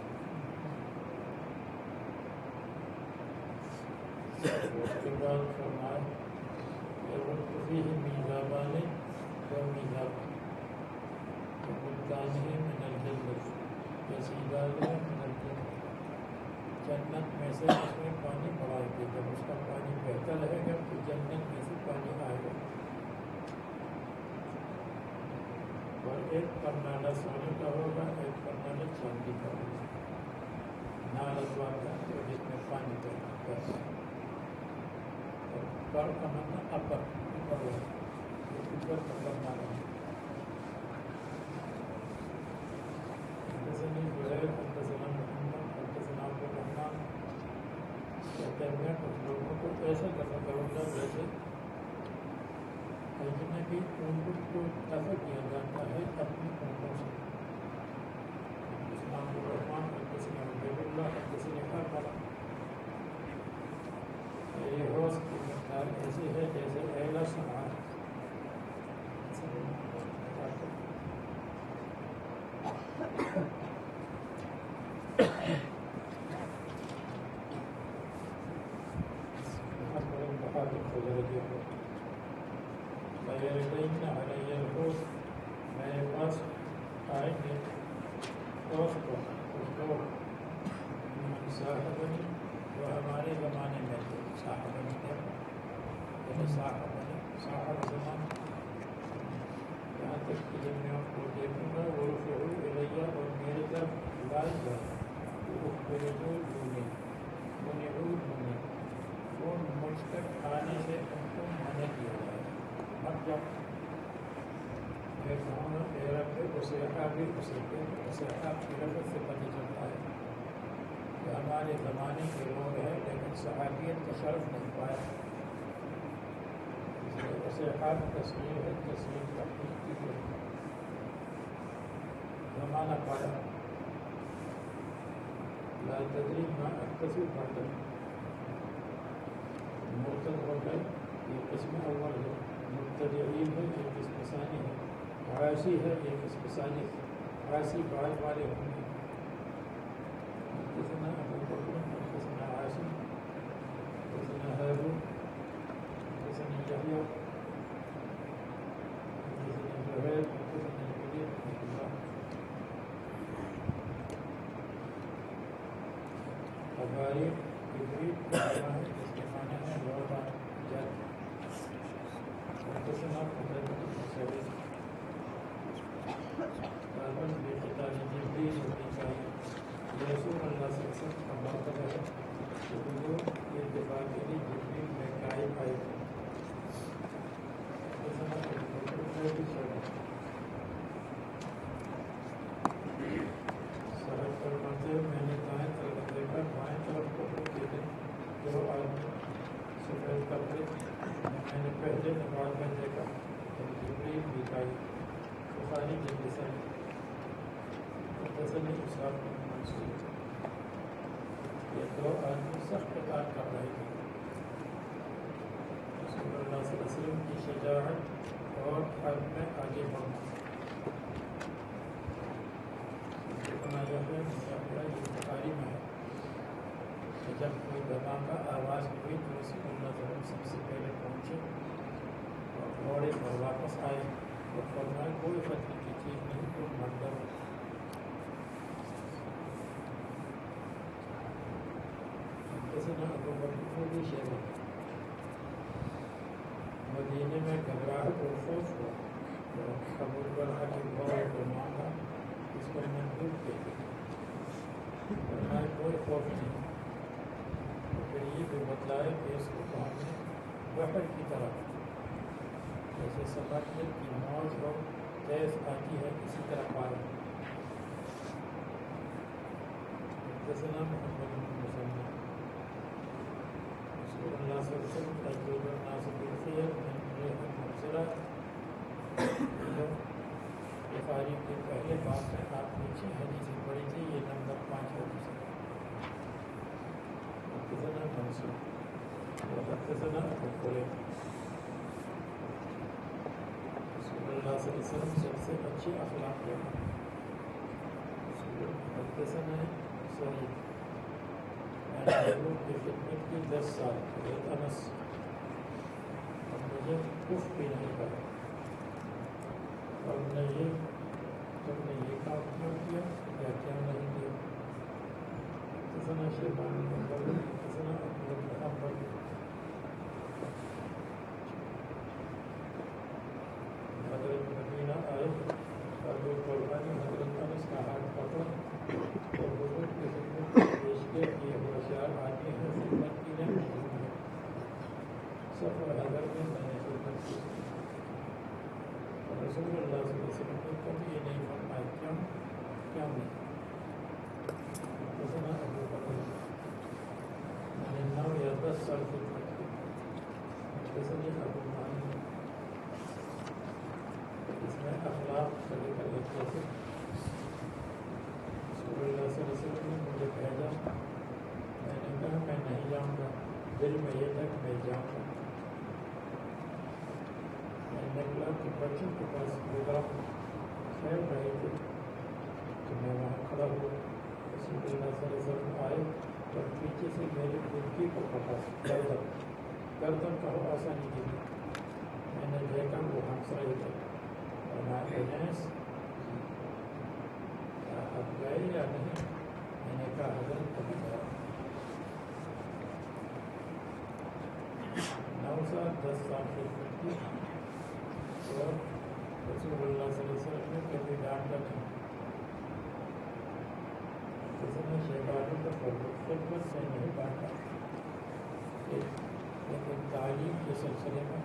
[SPEAKER 2] اس کے بعد فرمائے یغط فیہ میزابان و میزاب ملتانہ من الجنت یسیلان من الجنت، جنت میں سے اس میں پانی بڑھائے گا، جب اس کا پانی بہتا رہے گا تو جنت میں سے پانی آئے گا، اور ایک پرنالہ سونے کا ہوگا، ایک پرنالہ چاندی کا ہوگا، نالدوا کا جس میں پانی بہتا ہے، پر امن اپر اوپر ہو اوپر کا پرنالہ، حدثنی زہیر حدثنا محمد حدثنا عبد الرحمن، کہتے ہیں کچھ لوگوں کو ایسا دفع کروں گا جیسے اجنبی اونٹ کو دفع کیا جاتا ہے اپنی اونٹوں سے، حدثنا عبد الرحمن حدثنا عبید اللہ حدثنی حرملہ، یہ حوض کی مقدار ایسی ہے جیسے اعلیٰ سماع، میرے پاس آئیں گے دوست کو کچھ لوگ صاحبنی، وہ ہمارے زمانے میں تھے، صاحبنی یعنی صاحب زمان، یہاں تک کہ جب میں آپ کو دیکھوں گا وہ رفعوا الیہ، اور میرے طرف لائے جائے، وہ مجھ تک آنے سے ان کو منع کیا جائے، مت جب میں کہوں گا میرا پھر اسیحا بھی اسے کے اسیحا کی لفظ سے پتہ چلتا ہے کہ ہمارے زمانے کے لوگ ہیں لیکن صحابیت کا شرف نہیں پایا، اس لیے اسیحا تصویر ہے، تصویر کا زمانہ پایا، لا تدری ما احتسب بعد مرتد ہو گئے، یہ قسم اول ہے، مبتدعین ہے یہ قسم ثانی ہے، عاصی ہے یہ قسم ثانی ہے، عاصی بعد والے ہوں گے، حدثنا ابو بکر حدثنا عاصم حدثنا ہارون حدثني يحيى حدثني زهير حدثني الوليد بن الله اباری ابریت ہے جس کے معنی ہے لوٹا جد، حدثنا قتادہ بن سعید قال بقتال جبریل ومیکائیل، رسول اللہ صلی اللہ علیہ وسلم کا مرتبہ ہے کہ حضور کے دفاع کے لیے جبریل میکائیل آئے تھے، حدثنا ابو بکر بن شیبہ صاحب فرماتے ہیں میں نے دائیں طرف دیکھا، بائیں طرف کپڑے کے دن دو آدمی سفید کپڑے، میں نے پہلے نماز میں دیکھا جبریل میکائیل، بخاری جلد سے حدثني اسحاق بن منصور، یہ دو آدمی سخت قتال کر رہے تھے، رسول اللہ صلی اللہ علیہ وسلم کی شجاعت اور حرب میں آگے بڑھنا، یہ بخاری میں ہے کہ جب کوئی دھماکہ آواز ہوئی تو رسول اللہ صلی اللہ علیہ وسلم سب سے پہلے پہنچے اور گھوڑے پر واپس آئے، اور فرمائے کوئی فتنہ کی چیز نہیں تو مردم حدثنا ابو بکر بن شیبہ مدینے میں گھبراہٹ اور خوف ہوا ابو طلحہ کی غور کو مانگا اس کو مندوب کہتے ہیں فرمائے کوئی خوف نہیں پھر یہ بھی بتلائے کہ اس کو ہم نے وحی کی طرح جیسے سمجھنے کی موج اور تیز آتی ہے اسی طرح پارا حدثنا محمد بن مسلم رسول اللہ صلی اللہ علیہ وسلم تجربہ الناس بالخیر من ریح المبصرہ بخاری کے پہلے باب میں آپ نے 6 حدیثیں پڑھی تھی یہ نمبر 5 حدیث ہے حدثنا منصور وحدثنا ابو قریب رسول اللہ صلی اللہ علیہ وسلم سب سے اچھے اخلاق کے حدثنا سعید میں نے لوگوں کی خدمت کی 10 سال حضرت انس اور مجھے کف بھی نہیں کرا اور تم نے یہ کام کیوں کیا یا کیا نہیں کیا حدثنا شیبان بن بکر حدثنا ابو محمد حضرت مدینہ آئے ابو طلحہ نے حضرت انس کا ہاتھ پکڑا اور بزرگ کی خدمت پیش کیا کہ یہ ہوشیار آدمی ہے خدمت کی نہیں موجود ہے سفر حضر میں نے خدمت کی رسول اللہ صلی اللہ علیہ وسلم نے کبھی یہ نہیں فرمایا کیوں نہیں حدثنا ابو بکر میں نے 9 یا 10 سال خدمت کی حدثنا ابو معین اس میں اخلاق طریقہ لکھتے تھے رسول اللہ صلی اللہ علیہ وسلم نے مجھے بھیجا میں نے کہا میں نہیں جاؤں گا دل میں یہ تک میں جاؤں گا میں نکلا کہ بچوں کے پاس گزرا کھیل رہے تھے تو میں وہاں کھڑا ہوا رسول اللہ صلی اللہ علیہ وسلم آئے اور پیچھے سے میری بدکی کو پکڑا گردن کہو آسانی کی میں نے دیکھا وہ ہنس رہے تھے اور میں ایجنس اب گئے یا نہیں میں نے کہا حضرت کبھی گیا 9 سال 10 سال خدمت کی اور رسول اللہ صلی اللہ علیہ وسلم نے کبھی ڈانٹا نہیں کسی نے شہبازوں کو خدمت سے نہیں ڈانٹا لیکن تعلیم کے سلسلے میں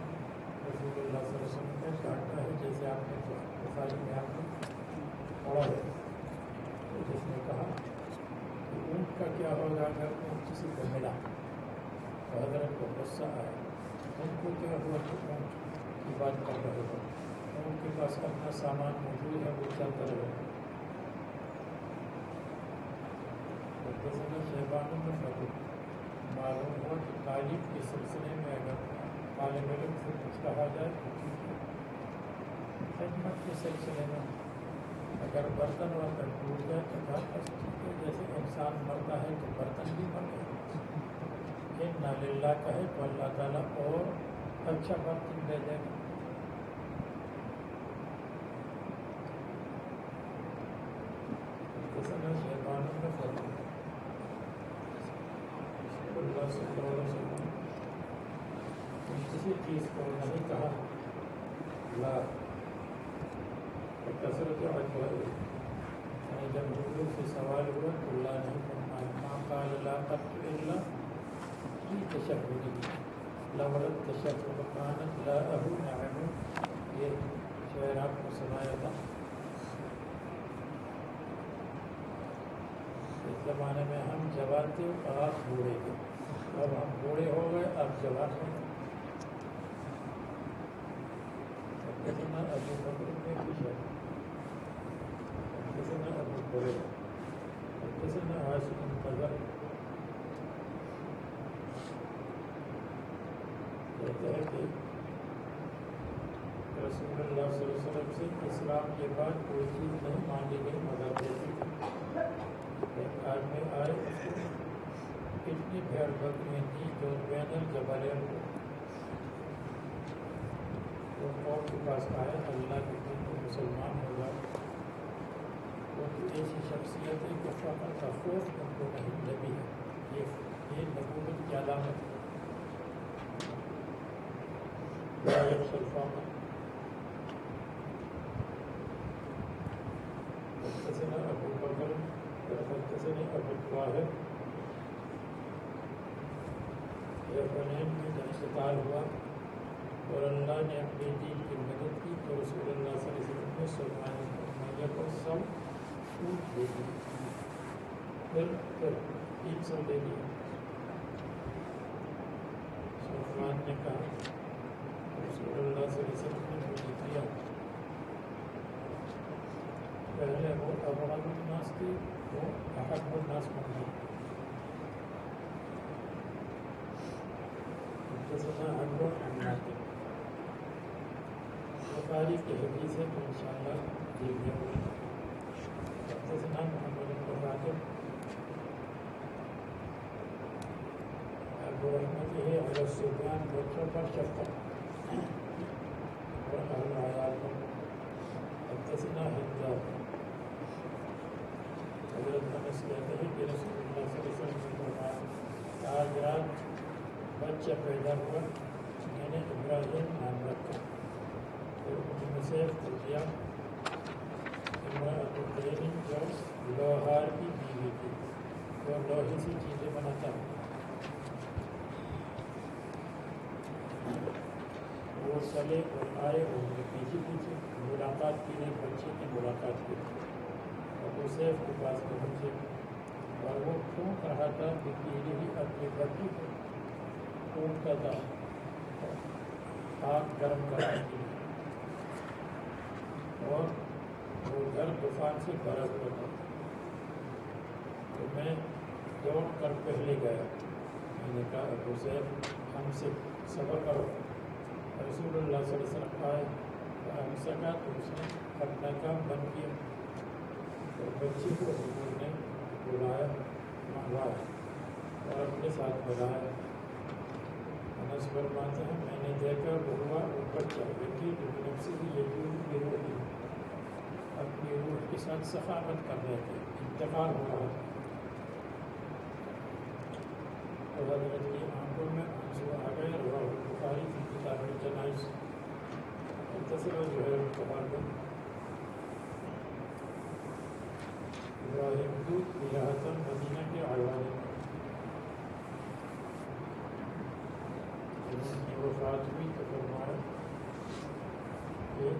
[SPEAKER 2] رسول اللہ صلی اللہ علیہ وسلم نے ڈانٹا ہے جیسے آپ نے بخاری میں آپ نے پڑھا ہے جس نے کہا کہ اونٹ کا کیا ہوگا اگر اونٹ کسی کو ملا تو حضرت کو غصہ آیا ان کو کیا ہوا کہ اونٹ کی بات کر رہے ہو ان کے پاس اپنا سامان موجود ہے وہ چلتا رہے حدثنا شیبان بن بکر معلوم ہوا کہ تعلیم کے سلسلے میں اگر طالب علم سے کچھ کہا جائے تو ٹھیک ہے خدمت کے سلسلے میں اگر برتن ورتن ٹوٹ جائے تو بس ٹھیک ہے جیسے انسان مرتا ہے تو برتن بھی مر گئے اِنَّا لِلَّهِ کہے تو اللہ تعالیٰ اور اچھا برتن دے دے گا حدثنا شیبان بن بکر رسول اللہ صلی اللہ علیہ وسلم کسی چیز کو نہیں کہا لا کثرت عجوائے یعنی جب حضور سے سوال ہوا تو اللہ نہیں فرمایا ما قال لا تقل الا کی تشہدی لولت تشہد کانت لا اہو نعم یہ شعر آپ کو سنایا تھا اس زمانے میں ہم جوان تھے اور آپ بوڑھے تھے اب ہم بوڑھے ہو گئے اب جوان ہو گئے حدثنا ابو بکر بن کچھ حدثنا ابو قریب حدثنا عاصم بن قزر کہتے ہیں کہ رسول اللہ صلی اللہ علیہ وسلم سے اسلام کے بعد کوئی چیز نہیں مانگی گئی مگر دیتی تھی ایک آدمی آئے اس کو اتنی بھیڑ بکریاں تھیں جو بین الجبلین کو وہ قوم کے پاس آیا اللہ کے دین کو مسلمان ہوگا، وہ تو ایسی شخصیت ہے کہ فقر کا خوف ان کو نہیں لگی ہے، یہ نبوت کی علامت ہے۔ حدثنا ابو بکر حدثنا ابو الطاہر حنین میں انتقال ہوا اور اللہ نے اپنے دین کی مدد کی تو رسول اللہ صلی اللہ علیہ وسلم نے سلمان کو سب اونٹ دے دی، پھر 300 دے دیا۔ سلمان نے کہا رسول اللہ صلی اللہ علیہ وسلم نے مجھے دیا، پہلے وہ ابغض الناس تھی، وہ احب الناس بن گئی۔ حدثنا عمرو عن نافع، بخاری کی حدیث ہے تو انشاءاللہ دیکھ لیں گے۔ حدثنا محمد بن راتب ابو رحمت ہے علی الصبیان، بچوں پر شفقت اور اہل عیال پر۔ حدثنا حجاج، حضرت انس کہتے ہیں کہ رسول اللہ صلی اللہ علیہ وسلم نے فرمایا آج رات بچہ پیدا ہوا، میں نے ابراہیم نام رکھا، پھر انہوں سے کر دیا امراۃ الدین جو لوہار کی بیوی تھی، جو لوہے سے چیزیں بناتا ہے، وہ چلے اور آئے اور ان کے پیچھے پیچھے ملاقات کے لیے بچے کی ملاقات کی، ابو سیف کے پاس پہنچے اور وہ پھونک رہا تھا کہ پیلی ہی اپنی بچی کو پھونکتا تھا آگ گرم کرنے کے لیے، اور وہ گھر طوفان سے بھرا ہوا تھا، تو میں دوڑ کر پہلے گیا، میں نے کہا ابو سیف ہم سے صبر کرو۔ رسول اللہ صلی اللہ علیہ وسلم آئے تو ہم سکا تو اس نے اپنا کام بند کیا، اور بچی کو حضور نے بلایا منگوایا اور اپنے ساتھ بلایا۔ انس فرماتے ہیں میں نے دیکھا وہ ہوا وہ بچہ بیٹی جو نفس سے یہ روحی اپنی روح کے ساتھ سخاوت کر رہے تھے، انتقال ہو رہا تھا، تو حضرت کی آنکھوں میں آنسو آ گئے۔ رواه البخاری فی کتاب الجنائز۔ حدثنا زہیر بن حرب ابراہیم دودھ ریاحتاً مدینہ کے عوالم ان کی وفات ہوئی تو فرمایا کہ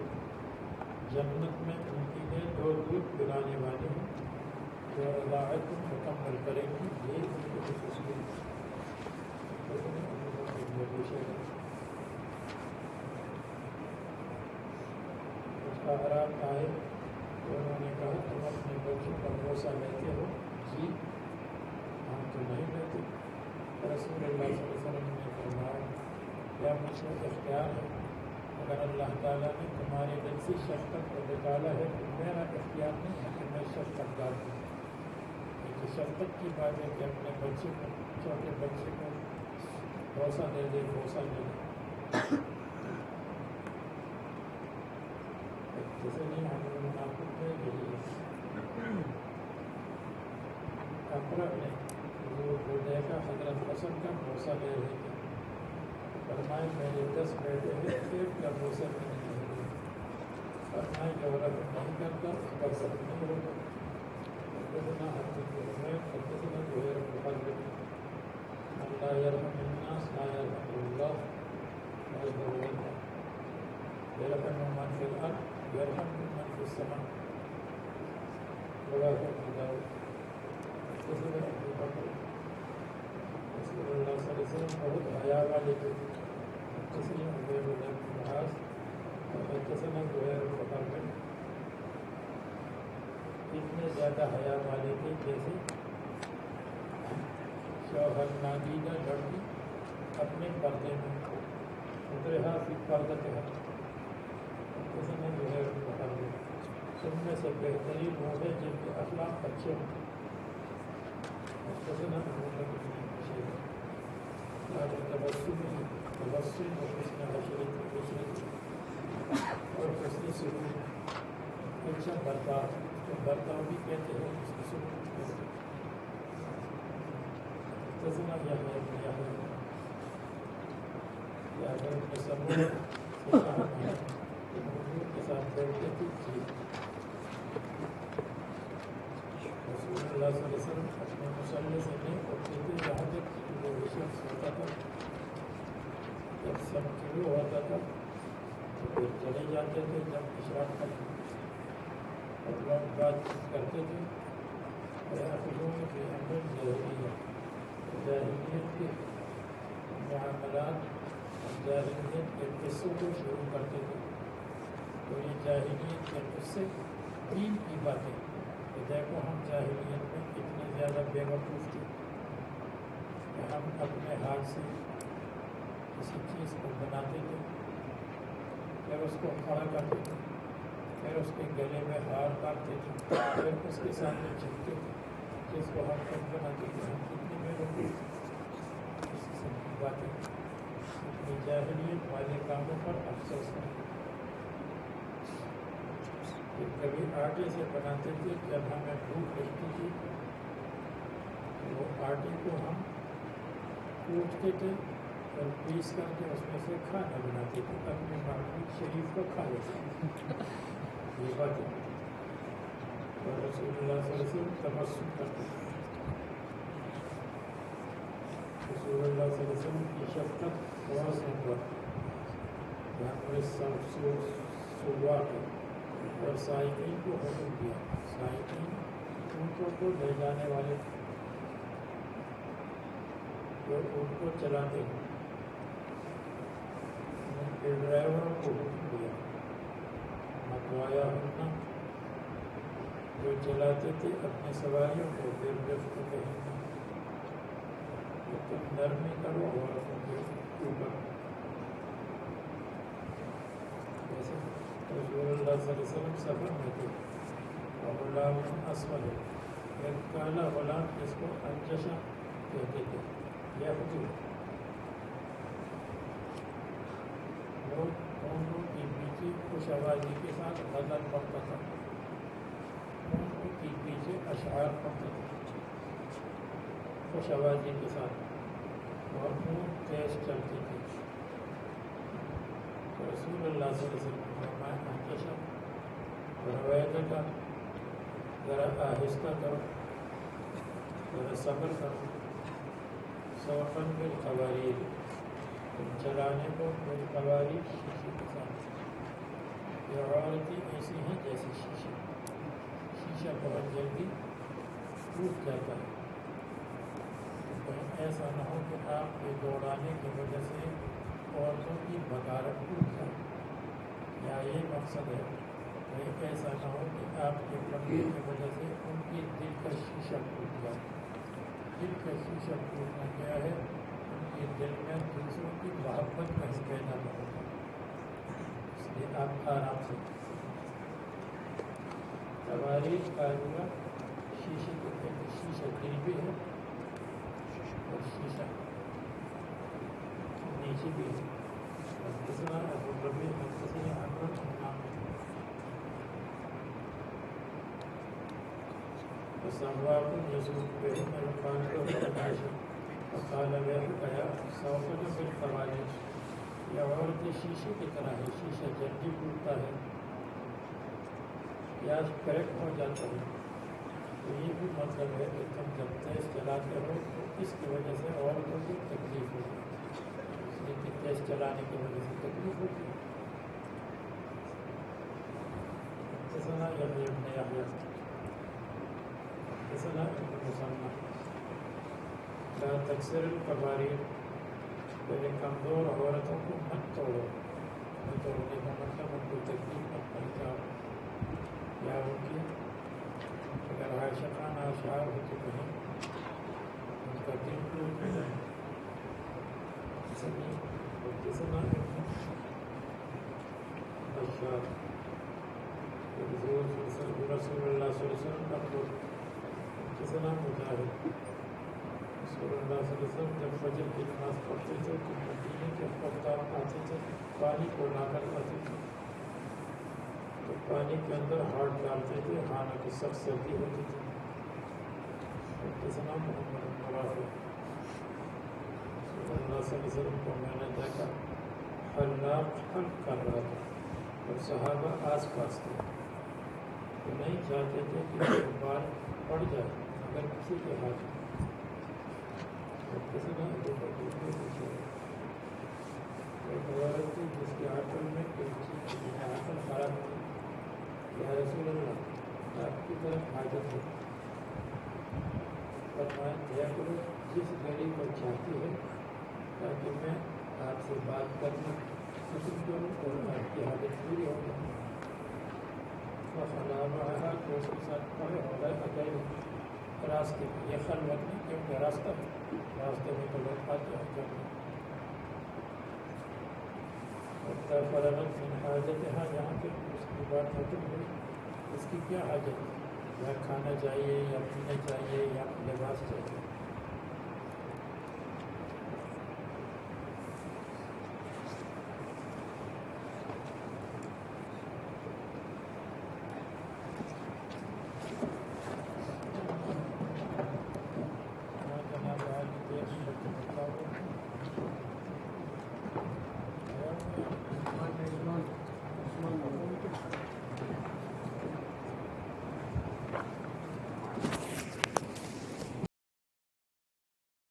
[SPEAKER 2] جنت میں ان کے لیے 2 دودھ پلانے والے ہیں جو رضاعت مکمل کریں گی، یہ ان کی خصوصیت ہے۔ حضرات آئے تو انہوں نے کہا تم اپنے بچوں کا بھروسہ لیتے ہو؟ جی ہم تو نہیں لیتے۔ رسول اللہ صلی اللہ علیہ وسلم نے فرمایا کیا مجھ کو اختیار ہے، اگر اللہ تعالیٰ نے تمہارے دل سے شفقت کو نکالا ہے تو میرا اختیار نہیں ہے کہ میں شفقت دار ہوں، لیکن شفقت کی بات ہے کہ اپنے بچے کو، چھوٹے بچے کو بھروسہ دے دے، بھروسہ دے دے۔ جیسے نہیں ہم منافق میں یہی ہے۔ اقرا نے حضور کو دیکھا حضرت حسن کا بھروسہ لے رہے تھے، فرمائے میرے 10 بیٹے ہیں، ایک کا بھروسہ نہیں ہے، فرمائے جو رحم نہیں کرتا اس پر سب نہیں ہوتا۔ حدثنا حدث بن حدثنا زہیر بن حرب لا يرحم الناس لا يرحم الله عز وجل يرحم من في الأرض يرحم من في السماء۔ رواه أبو داود۔ حدثنا أبو بكر رسول اللہ صلی اللہ علیہ وسلم بہت حیا والے تھے۔ حدثنا عبید اللہ بن معاذ حدثنا زہیر بن حرب، اتنے زیادہ حیا والے تھے جیسے شوہر نادیدہ لڑکی اپنے پردے میں اترہا فی پردتہا۔ حدثنا زہیر بن حرب، سب میں سے بہترین وہ ہے جن کے اخلاق اچھے ہوں۔ حدثنا ابو بکر بن شیبہ قال تبسم و حسن عشرة سلوک اچھا برتاؤ، تو برتاؤ بھی کہتے ہیں اس کی سلوک کہتے ہیں۔ تسنا یا اگر تصور کے ساتھ بیٹھتے تھے رسول اللہ صلی اللہ علیہ وسلم اپنے مسلح سے نہیں اٹھتے تھے یہاں تک کہ وہ شخص ہوتا تھا، جب سب شروع ہوتا تھا تو پھر چلے جاتے تھے، جب اشراق کرتے اور لوگ بات چیت کرتے تھے کے اندر جاہلیت کے معاملات، جاہلیت کے قصوں کو شروع کرتے تھے۔ تو یہ جاہلیت کے قصے دین کی باتیں کہ دیکھو ہم جاہلیت میں اتنے زیادہ بے وقوف تھے کہ ہم اپنے ہاتھ سے کسی چیز کو بناتے تھے، پھر اس کو کھڑا کرتے تھے، پھر اس کے گلے میں ہار کاٹتے تھے، پھر اس کے سامنے چھپتے تھے جس کو ہم خود بناتے تھے۔ ہم کتنے بے وقوف تھے، اس قسم کی باتیں اپنی جاہلیت والے کاموں پر افسوس کرتے تھے۔ کبھی آٹے سے بناتے تھے، جب ہمیں بھوک لگتی تھی وہ آٹے کو ہم کوٹتے تھے اور پیس کر کے اس میں سے کھانا بناتے تھے، اپنے معبود شریف کو کھا لیتے تھے۔ یہ باتیں اور رسول اللہ صلی اللہ علیہ وسلم تبسم کرتے تھے۔ رسول اللہ صلی اللہ علیہ وسلم کی شفقت بہت سے ہوا، جہاں پر سواق اور سائقین کو حکم دیا۔ سائقین اونٹوں کو لے جانے والے جو اونٹ کو چلاتے ہیں، ان کے ڈرائیوروں کو حکم دیا متوایا ہونا، جو چلاتے تھے اپنے سواریوں کو پھر رفت کہنا کہ تم نرمی کرو عورتوں کے اوپر۔ جیسے رسول اللہ صلی اللہ علیہ وسلم سفر میں تھے اور غلام اسود ایک کالا غلام جس کو انجشا کہتے تھے، یہودی، وہ اونٹوں کی پیچھے خوش آوازی کے ساتھ غزل پڑھتا تھا، اونٹوں کی پیچھے اشعار پڑھتا تھا خوش آوازی کے ساتھ، اور اونٹ تیز چلتی تھی۔ تو رسول اللہ صلی اللہ علیہ وسلم روایت کا ذرا آہستہ کرو، ذرا صبر کرو، سوقاً بالقواریر، تم چلانے کو بالقواریر شیشے کے ساتھ۔ یہ عورتیں ایسی ہیں جیسے شیشہ، شیشہ بہت جلدی ٹوٹ جاتا ہے، تو کہیں ایسا نہ ہو کہ آپ کے دوڑانے کی وجہ سے عورتوں کی بغارت ٹوٹ جائے، یا یہ مقصد ہے کہیں ایسا نہ ہو کہ آپ کے پردے کی وجہ سے ان کی دل کا شیشہ ٹوٹ جائے۔ دل کا شیشہ ٹوٹنا کیا ہے؟ ان کے دل میں دوسروں کی محبت کا حص پیدا نہ ہوگا، اس لیے آپ آرام سے تواریخ کا ہوا شیشے کو کہتے، شیشہ دل بھی ہے اور شیشہ نیچے بھی ہے۔ حدثنا ابو الربيع حدثني عمرو بن عامر وسواق يسوق بهم القارئ والعاشر فقال له يا سوقنا بالقوارير، یہ عورت شیشے کی طرح ہے، شیشہ جلدی ٹوٹتا ہے یا کریک ہو جاتا ہے۔ تو یہ بھی مطلب ہے کہ تم جب تیز چلاتے ہو تو اس کی وجہ سے عورتوں کو تکلیف ہوتی ہے، لیکن تیز چلانے کی وجہ سے تکلیف ہوتی ہے۔ حدثنا يحيى بن يحيى حدثنا ابن مسنى لا تكسر القوارير، پہلے کمزور عورتوں کو مت توڑو، توڑنے کا مطلب ان کو تکلیف مت پہنچاؤ، یا ان کی اگر عاشقانہ اشعار ہو تو کہیں ان کا دل ٹوٹ جائے۔ حدثنا ابن بشار رسول اللہ صلی اللہ علیہ وسلم اقول حدثنا مجاہد رسول اللہ صلی اللہ علیہ وسلم جب فجر کی نماز پڑھتے تھے تو مدینے کے خودکار آتے تھے، پانی کو لا کر آتے تھے، تو پانی کے اندر ہاتھ ڈالتے تھے، حالانکہ سخت سردی ہوتی تھی. کتنا محمد اللہ صلی اللہ علیہ وسلم کو میں نے دیکھا حلاق حلق کر رہا تھا اور صحابہ آس پاس تھے، تو نہیں چاہتے تھے کہ بال پڑ جائے اگر کسی کے ہاتھ میں. کسی نے عورت تھی جس کے عقل میں کوئی چیز عقل خراب تھی. یا رسول اللہ آپ کی طرف حاجت ہے، فرمایا دیا کرو جس گھڑی کو چاہتی ہے تاکہ میں آپ سے بات کرنا پسند کروں اور آپ کی حاجت پوری ہو جائے. رہا تو اس کے ساتھ پڑے ہو گئے اکیلے راستے میں. یہ خلوت نہیں کیونکہ راستہ ہے، راستے میں تو لوگ آتے ہیں کرنے. فرغت من حاجتها، یہاں پہ اس کی بات ختم ہوئی. اس کی کیا حاجت ہے؟ یا کھانا چاہیے یا پینا چاہیے یا لباس چاہیے.